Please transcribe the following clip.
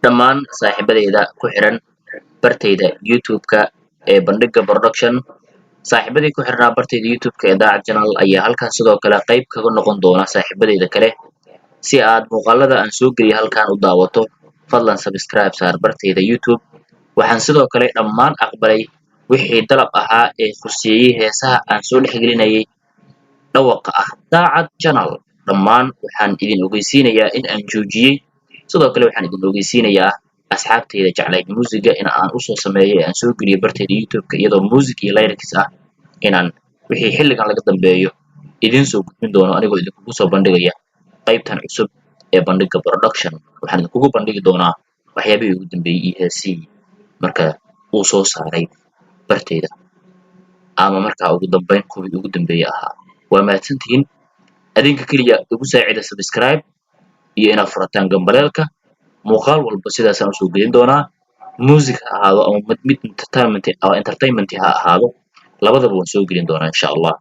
dhammaan saaxiibadeyda ku xiran bartayda YouTube-ka ee Bandhiga Production. Saaxiibadii ku xirnaa bartayda YouTube-ka ee Daacad Channel ayaa halkan sidoo kale qayb kaga noqon doona saaxiibadeyda kale. Si aad muuqaalada aan soo geliyo halkan u daawato, fadlan subscribe saar bartayda YouTube. Waxaan sidoo kale dhammaan aqbalay wixii dalab ahaa ee khuseeyay heesaha aan soo dhexgelinayay dhawaqa ah Daacad Channel. Dhammaan waxaan idin ogeysiinayaa in aan joojiyay. Sidoo kale waxaan idin ogeysiinayaa asxaabtayda jeclayd muusiga in aan u soo sameeyo aan soo geliyo bartayda YouTube-ka iyadoo music iyo lyrics ah inaan wixii xilligan laga dambeeyo idin soo gudbin doono anigoo idinkugu soo bandhigaya qaybtan cusub ee Bandhiga Production. Waxaan idinkugu bandhigi doonaa waxyaabihii ugu dambeeyay iyo heesihii marka uu soo saaray bartayda ama markaa ugu dambeyn kuwii ugu dambeeyay ahaa. Waa mahadsantihiin. adinka keliya igu saacida subscribe iyo inaad furataan gambaleelka. muuqaal walba sidaasaan usoo gelin doonaa. music ha ahaado ama mid entertainment ha ahaado, labadaba waan soo gelin doonaa insha Allah.